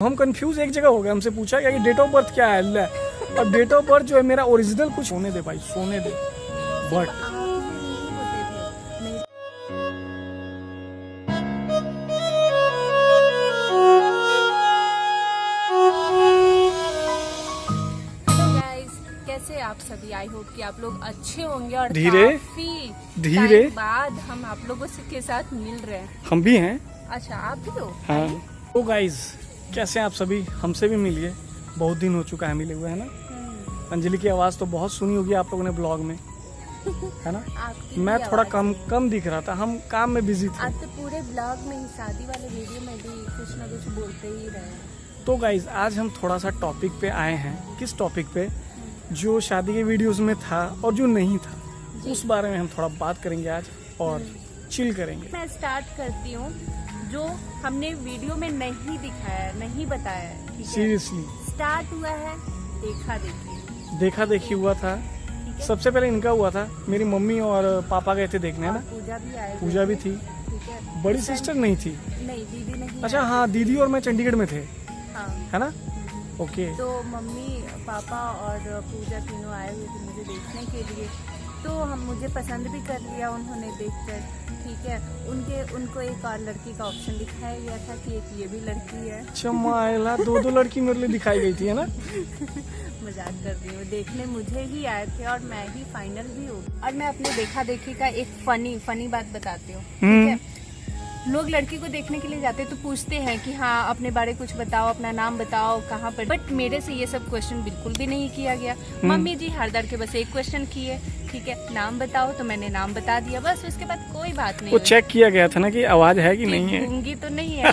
हम कंफ्यूज एक जगह हो गए, हमसे पूछा गया कि डेट ऑफ बर्थ क्या है, अल्लाह। और डेट ऑफ बर्थ जो है मेरा ओरिजिनल कुछ होने दे भाई, सोने दे। बट कैसे आप सभी, आई होप कि आप लोग अच्छे होंगे। और धीरे काफी बाद हम आप लोगों के साथ मिल रहे हैं। हम भी हैं। अच्छा, आप भी हो? हाँ। तो गाइज कैसे हैं आप सभी, हमसे भी मिलिए, बहुत दिन हो चुका है मिले हुए, है ना। अंजलि की आवाज़ तो बहुत सुनी होगी आप लोगों ने ब्लॉग में, है ना। मैं थोड़ा कम दिख रहा था, हम काम में बिजी थे। आप तो पूरे ब्लॉग में ही, शादी वाले वीडियो में भी कुछ ना कुछ बोलते ही रहे। तो गाइज आज हम थोड़ा सा टॉपिक पे आए हैं। किस टॉपिक पे? जो शादी के वीडियोस में था और जो नहीं था, उस बारे में हम थोड़ा बात करेंगे आज और चिल करेंगे। मैं स्टार्ट करती हूँ जो हमने वीडियो में नहीं दिखाया, नहीं बताया, ठीक है? सीरियसली स्टार्ट हुआ है देखा देखी हुआ था। सबसे पहले इनका हुआ था, मेरी मम्मी और पापा गए थे देखने, है ना। पूजा भी आए, पूजा भी थी, ठीक है। बड़ी सिस्टर नहीं थी, नहीं दीदी नहीं। अच्छा हाँ, दीदी और मैं चंडीगढ़ में थे, हाँ, है ना। ओके। तो मम्मी पापा और पूजा तीनों आए हुए थे मुझे देखने के लिए। तो हम मुझे पसंद भी कर लिया उन्होंने देखकर, ठीक है। उनको एक और लड़की का ऑप्शन दिखाया गया था कि एक ये भी लड़की है। चमाइला, दो लड़की मेरे लिए दिखाई गई थी, है ना। मजाक कर रही हूँ, देखने मुझे ही आए थे और मैं ही फाइनल भी हूँ। और मैं अपने देखा देखी का एक फनी बात बताती हूँ, ठीक है। लोग लड़की को देखने के लिए जाते तो पूछते हैं कि हाँ अपने बारे कुछ बताओ, अपना नाम बताओ, कहाँ पर। बट मेरे से ये सब क्वेश्चन बिल्कुल भी नहीं किया गया। मम्मी जी हर दर के बस एक क्वेश्चन किए, ठीक है, नाम बताओ, तो मैंने नाम बता दिया, बस। उसके बाद कोई बात नहीं। वो चेक किया गया था ना कि आवाज है कि नहीं है, गूंगी तो नहीं है।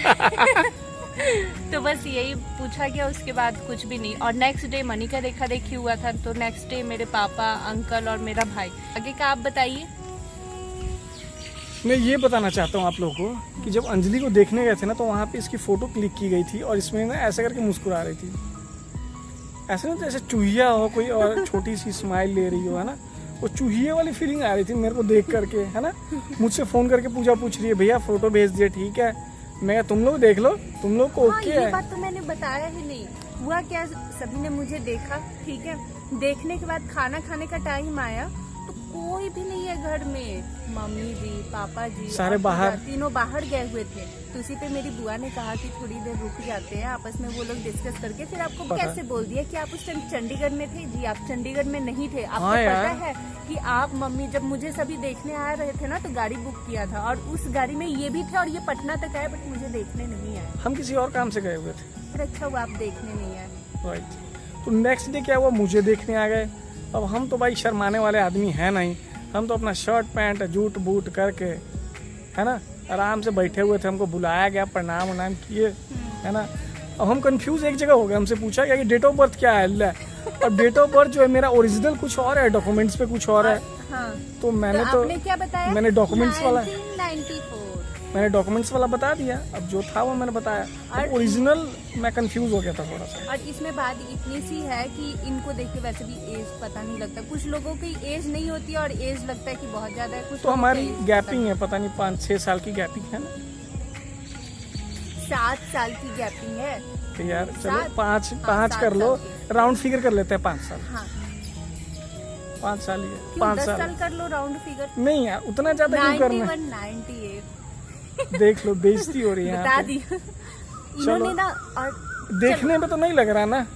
तो बस यही पूछा गया, उसके बाद कुछ भी नहीं। और नेक्स्ट डे मनी का देखा देखी हुआ था, तो नेक्स्ट डे मेरे पापा, अंकल और मेरा भाई। आगे का आप बताइए। मैं ये बताना चाहता हूँ आप लोगों को कि जब अंजलि को देखने गए थे ना, तो वहाँ पे इसकी फोटो क्लिक की गई थी और इसमें ना ऐसे करके मुस्कुरा रही थी। ऐसे ना जैसे चूहिया हो कोई और छोटी सी स्माइल ले रही हो, है ना। वो चूहिए वाली फीलिंग आ रही थी मेरे को देख करके, है ना। मुझसे फोन करके पूजा पूछ रही है, भैया फोटो भेज दिए, ठीक है। मैं तुम लोग देख लो, तुम लोग को ओके है। ये बात तो मैंने बताया ही नहीं। हुआ क्या, सभी ने मुझे देखा, ठीक है। देखने के बाद खाना खाने का टाइम आया तो कोई भी नहीं है घर में। मम्मी जी, पापा जी सारे बाहर, तीनों बाहर गए हुए थे। तो उसी पे मेरी बुआ ने कहा कि थोड़ी देर रुक जाते हैं, आपस में वो लोग डिस्कस करके फिर आपको कैसे बोल दिया कि आप उस टाइम चंडीगढ़ में थे। जी आप चंडीगढ़ में नहीं थे। आपको पता है कि आप मम्मी जब मुझे सभी देखने आ रहे थे ना, तो गाड़ी बुक किया था और उस गाड़ी में ये भी थे और ये पटना तक आए, बट मुझे देखने नहीं आए। हम किसी और काम से गए हुए थे। फिर अच्छा हुआ आप देखने नहीं आए, राइट। तो नेक्स्ट डे क्या हुआ, मुझे देखने आ गए। अब हम तो भाई शर्माने वाले आदमी हैं नहीं, हम तो अपना शर्ट पैंट जूट बूट करके, है ना, आराम से बैठे हुए थे। हमको बुलाया गया, प्रणाम उनाम किए, है ना। अब हम कंफ्यूज एक जगह हो गए, हमसे पूछा गया कि डेट ऑफ बर्थ क्या है, अल्लाह। और डेट ऑफ बर्थ जो है मेरा ओरिजिनल कुछ और है, डॉक्यूमेंट्स पे कुछ और है। हाँ। तो मैंने तो आपने क्या बताया? मैंने डॉक्यूमेंट्स वाला 1994 मैंने डॉक्यूमेंट्स वाला बता दिया। अब जो था वो मैंने बताया, और ओरिजिनल मैं कंफ्यूज हो गया था थोड़ा सा। और इसमें बात इतनी सी है कि इनको देख के वैसे भी एज पता नहीं लगता। कुछ लोगों की एज नहीं होती और एज लगता है कि बहुत ज्यादा है। कुछ तो हमारी गैपिंग है, पता नहीं 5-6 साल की गैपिंग है ना। 7 साल की गैपिंग है तो यार चलो 5 कर लो, राउंड फिगर कर लेते हैं 5 साल। हाँ। 5 साल ही है, 5 साल कर लो राउंड फिगर। नहीं यार उतना ज्यादा क्यों करना है। 98 देख लो, बेइज्जती हो रही है, बता दी इन्होंने ना। और देखने में तो नहीं लग रहा ना।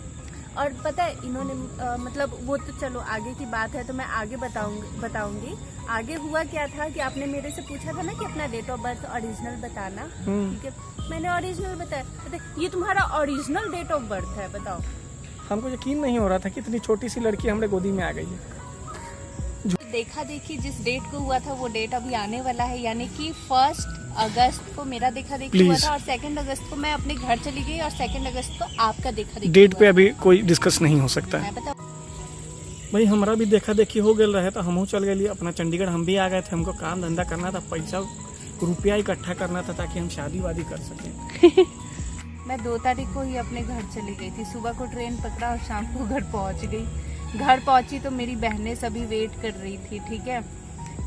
और पता है इन्होंने मतलब वो तो चलो आगे की बात है, तो मैं आगे बताऊंगी। आगे हुआ क्या था कि आपने मेरे से पूछा था ना कि अपना डेट ऑफ बर्थ ओरिजिनल बताना, ठीक है। मैंने ओरिजिनल बताया। ये तुम्हारा ओरिजिनल डेट ऑफ बर्थ है, बताओ। हमको यकीन नहीं हो रहा था कि इतनी छोटी सी लड़की हमारे गोदी में आ गई है। देखा देखी जिस डेट को हुआ था वो डेट अभी आने वाला है, यानी कि 1 अगस्त को मेरा देखा देखी हुआ था और 2 अगस्त को मैं अपने घर चली गई और 2 अगस्त को आपका देखा देखी। डेट पे अभी कोई डिस्कस नहीं हो सकता है। भाई हमारा भी देखा देखी हो गया रहे, तो हम चल गए अपना चंडीगढ़। हम भी आ गए थे, हमको काम धंधा करना था, पैसा रुपया इकट्ठा करना था ताकि हम शादी वादी कर सकें। मैं 2 तारीख को ही अपने घर चली गई थी। सुबह को ट्रेन पकड़ा और शाम को घर पहुंच गई। घर पहुंची तो मेरी बहनें सभी वेट कर रही थी, ठीक है।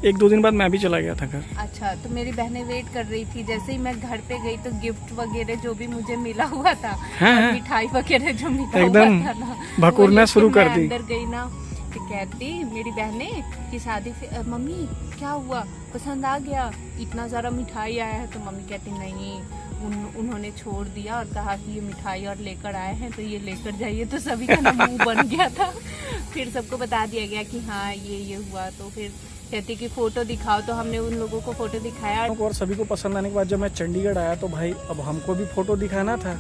1-2 दिन बाद मैं भी चला गया था घर। अच्छा, तो मेरी बहनें वेट कर रही थी। जैसे ही मैं घर पे गई तो गिफ्ट वगैरह जो भी मुझे मिला हुआ था, और मिठाई वगैरह जो मिला एकदम हुआ था ना, भकुरना शुरू कर दी। अंदर गई ना तो कहती मेरी बहनें कि शादी मम्मी क्या हुआ, पसंद आ गया, इतना सारा मिठाई आया है। तो मम्मी कहती नहीं, उन्होंने छोड़ दिया और कहा कि ये मिठाई और लेकर आए हैं तो ये लेकर जाइए। तो सभी का ना मुंह बन गया था। फिर सबको बता दिया गया कि हाँ ये हुआ। तो फिर कहती कि फोटो दिखाओ, तो हमने उन लोगों को फोटो दिखाया। और सभी को पसंद आने के बाद जब मैं चंडीगढ़ आया तो भाई अब हमको भी फोटो दिखाना था।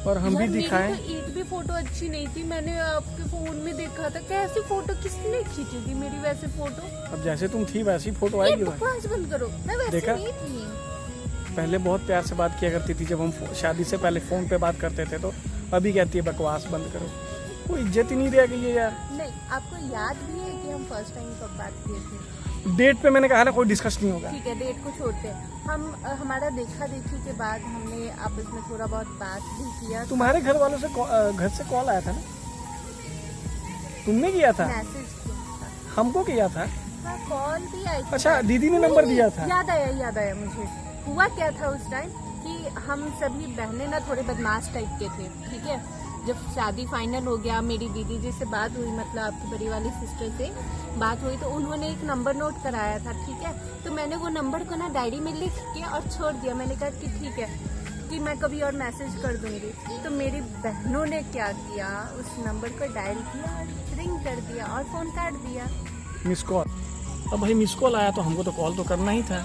और हम भी दिखाए। तो एक भी फोटो अच्छी नहीं थी, मैंने आपके फोन में देखा था। कैसी फोटो किसने खींची थी मेरी वैसे फोटो? अब जैसे तुम थी वैसी फोटो आएगी। बकवास बंद करो, मैं वैसे देखा? नहीं थी। पहले बहुत प्यार से बात किया करती थी जब हम शादी से पहले फोन पे बात करते थे, तो अभी कहती है बकवास बंद करो। कोई इज्जत ही नहीं रह गई है यार। नहीं, आपको याद भी है कि हम फर्स्ट टाइम कब बात किए थे? डेट पे मैंने कहा ना कोई डिस्कस नहीं होगा। ठीक है, डेट को छोड़ते हैं। हम हमारा देखा देखी के बाद हमने आपस में थोड़ा बहुत बात भी किया। तुम्हारे घर वालों से घर से कॉल आया था ना? तुमने किया था? मैसेज किया था। हमको किया था। हाँ, कॉल भी आई थी। अच्छा, दीदी ने नंबर दिया था। याद आया मुझे। हुआ क्या था उस टाइम कि हम सभी बहनें ना थोड़े बदमाश टाइप के थे। ठीक है, जब शादी फाइनल हो गया, मेरी दीदी जी से बात हुई, मतलब आपकी बड़ी वाली सिस्टर से बात हुई, तो उन्होंने एक नंबर नोट कराया था। ठीक है, तो मैंने वो नंबर को ना डायरी में लिख के और छोड़ दिया। मैंने कहा कि ठीक है कि मैं कभी और मैसेज कर दूंगी। तो मेरी बहनों ने क्या किया, उस नंबर को डायल किया और रिंग कर दिया और फोन काट दिया। Miss call. अब भाई मिस कॉल आया तो हमको तो कॉल तो करना ही था।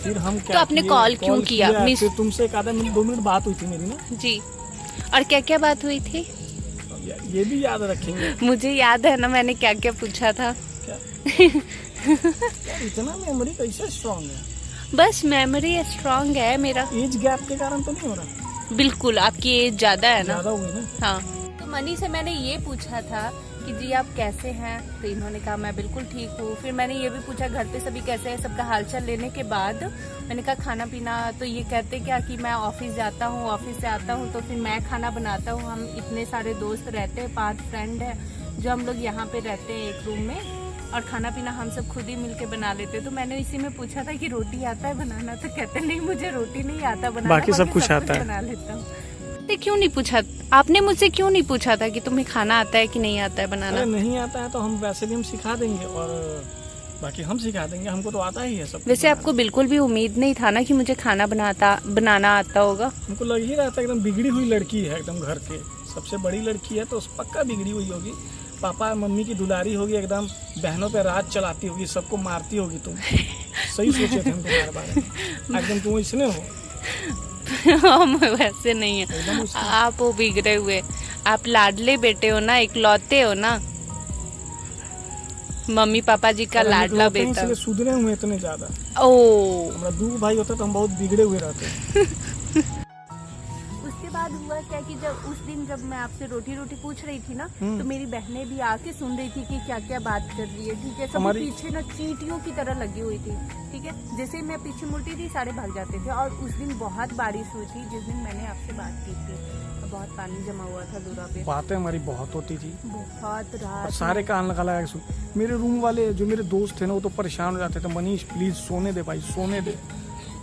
फिर हम क्या, तो आपने कॉल क्यों किया? फिर तुमसे 1-2 मिनट बात हुई थी मेरी ना जी। और क्या क्या बात हुई थी? ये भी याद रखेंगे। मुझे याद है ना, मैंने क्या क्या पूछा था। क्या? इतना मेमोरी कैसे स्ट्रॉन्ग है? बस मेमोरी स्ट्रॉन्ग है मेरा। एज गैप के कारण तो नहीं हो रहा? बिल्कुल, आपकी एज ज्यादा है ना। ज्यादा हो गई ना। हाँ, तो मनी से मैंने ये पूछा था कि जी आप कैसे हैं, तो इन्होंने कहा मैं बिल्कुल ठीक हूँ। फिर मैंने ये भी पूछा घर पे सभी कैसे हैं, सबका हालचाल लेने के बाद मैंने कहा खाना पीना, तो ये कहते क्या कि मैं ऑफिस जाता हूँ, ऑफिस से आता हूँ तो फिर मैं खाना बनाता हूँ। हम इतने सारे दोस्त रहते हैं, 5 फ्रेंड है जो हम लोग यहाँ पे रहते हैं एक रूम में, और खाना पीना हम सब खुद ही मिलके बना लेते। तो मैंने इसी में पूछा था कि रोटी आता है बनाना, तो कहते नहीं मुझे रोटी नहीं आता बनाना, बाकी सब कुछ आता है, बना लेता हूँ। क्यों नहीं पूछा आपने मुझसे, क्यों नहीं पूछा था कि तुम्हें खाना आता है कि नहीं आता है बनाना? अरे नहीं आता है तो हम वैसे भी हम सिखा देंगे, और बाकी हम सिखा देंगे, हमको तो आता ही है सब। वैसे आपको बिल्कुल भी उम्मीद नहीं था ना कि मुझे खाना बनाना आता होगा? हमको लग ही रहा था एकदम बिगड़ी हुई लड़की है, एकदम घर के सबसे बड़ी लड़की है तो पक्का बिगड़ी हुई होगी। पापा मम्मी की दुलारी होगी, एकदम बहनों पे राज चलाती होगी, सबको मारती होगी। तुम सही सोचे थे हम तुम्हारे बारे में, एकदम तुम इसने हो। हम वैसे नहीं है, आप वो बिगड़े हुए, आप लाडले बेटे हो ना, इकलौते हो ना, मम्मी पापा जी का लाडला बेटा। इसलिए सुधरे हुए इतने ज्यादा। ओ, हमारा 2 भाई होता तो हम बहुत बिगड़े हुए रहते। उसके बाद हुआ क्या कि जब उस दिन जब मैं आपसे रोटी पूछ रही थी ना, तो मेरी बहनें भी आके सुन रही थी कि क्या क्या बात कर रही है। ठीक है, सब पीछे ना चींटियों की तरह लगी हुई थी। ठीक है, जैसे मैं पीछे मुड़ती थी सारे भाग जाते थे। और उस दिन बहुत बारिश हुई थी जिस दिन मैंने आपसे बात की थी, बहुत पानी जमा हुआ था दूरा पे। बातें हमारी बहुत होती थी, बहुत रात सारे कान लगा सुन। मेरे रूम वाले जो मेरे दोस्त थे ना वो तो परेशान हो जाते थे, मनीष प्लीज सोने दे भाई, सोने दे।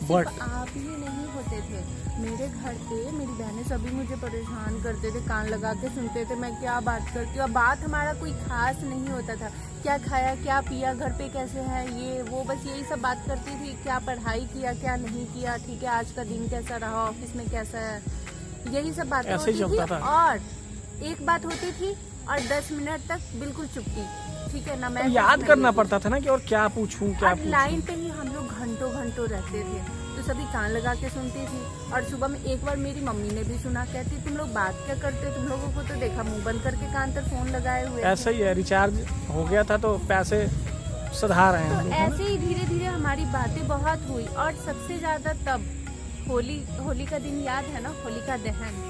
बट आप ही नहीं होते थे, मेरे घर पे मेरी बहनें सभी मुझे परेशान करते थे, कान लगा के सुनते थे मैं क्या बात करती हूँ। अब बात हमारा कोई खास नहीं होता था, क्या खाया क्या पिया, घर पे कैसे है, ये वो, बस यही सब बात करती थी। क्या पढ़ाई किया क्या नहीं किया, ठीक है आज का दिन कैसा रहा, ऑफिस में कैसा है, यही सब बातें होती थी। और एक बात होती थी और 10 मिनट तक बिल्कुल चुप्पी। ठीक है ना, मैं याद करना पड़ता था ना कि और क्या पूछूं क्या पूछूं। लाइन पे ही हम लोग घंटों रहते थे, तो सभी कान लगा के सुनती थी। और सुबह में एक बार मेरी मम्मी ने भी सुना, कहती तुम लोग बात क्या करते, तुम लोगों को तो देखा मुंह बंद करके कान पर फोन लगाए हुए। ऐसा ही है, रिचार्ज हो गया था तो पैसे सुधार रहे हैं। तो ऐसे ही धीरे धीरे हमारी बातें बहुत हुई। और सबसे ज्यादा तब होली का दिन याद है ना, होलिका दहन।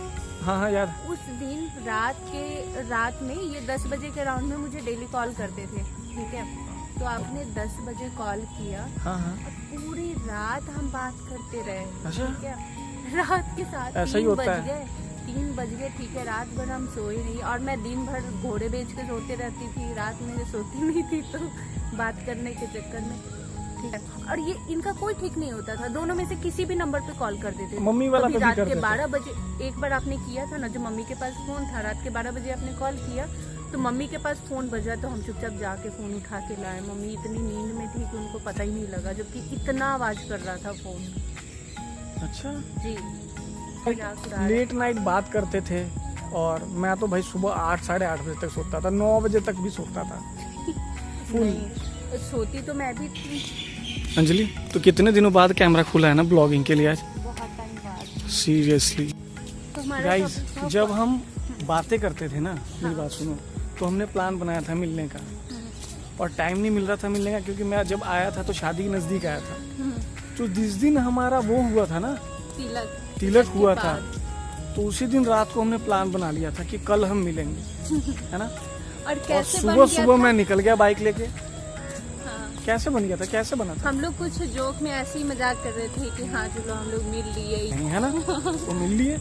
हाँ याद। उस दिन रात में ये 10 बजे के राउंड में मुझे डेली कॉल करते थे। ठीक है, तो आपने 10 बजे कॉल किया। हाँ। और पूरी रात हम बात करते रहे। अच्छा? ठीक है, रात के साथ ऐसा ही होता है। 3 बज गए, ठीक है, रात भर हम सोए नहीं। और मैं दिन भर घोड़े बेच के सोते रहती थी, रात में सोती नहीं थी, तो बात करने के चक्कर में, ठीक है। और ये इनका कोई ठीक नहीं होता था, दोनों में से किसी भी नंबर पे कॉल कर देते थे। मम्मी वाला कभी पे भी रात करते के थे। 12 बजे एक बार आपने किया था ना, जो मम्मी के पास फोन था, रात के 12 बजे आपने कॉल किया, तो मम्मी के पास फोन बजा, तो हम चुपचाप जाके फोन उठा के लाए। मम्मी इतनी नींद में थी कि उनको पता ही नहीं लगा, जबकि इतना आवाज कर रहा था फोन। अच्छा, जी, मजाक उड़ा रहे। लेट नाइट बात करते थे, और मैं तो भाई सुबह 8 साढ़े 8 बजे तक सोता था, 9 बजे तक भी सोता था फुल। नहीं, सोती तो मैं भी थी। अंजलि, तो कितने दिनों बाद कैमरा खुला है ना ब्लॉगिंग के लिए आज, बहुत टाइम बाद। सीरियसली तो हमारा गाइस। सब- जब हम बातें करते थे ना, मेरी बात सुनो, तो हमने प्लान बनाया था मिलने का, और टाइम नहीं मिल रहा था मिलने का, क्योंकि मैं जब आया था तो शादी के नजदीक आया था। तो जिस दिन हमारा वो हुआ था ना, तिलक हुआ के था, बाद। तो उसी दिन रात को हमने प्लान बना लिया था कि कल हम मिलेंगे, है ना। और और कैसे बन सुबह गया सुबह था? मैं निकल गया बाइक लेके। हाँ। कैसे बन गया था, कैसे बना था, हम लोग कुछ जोक में ऐसे ही मजाक कर रहे थे कि हाँ चलो हम लोग मिल लिए, है ना, वो मिल लिए।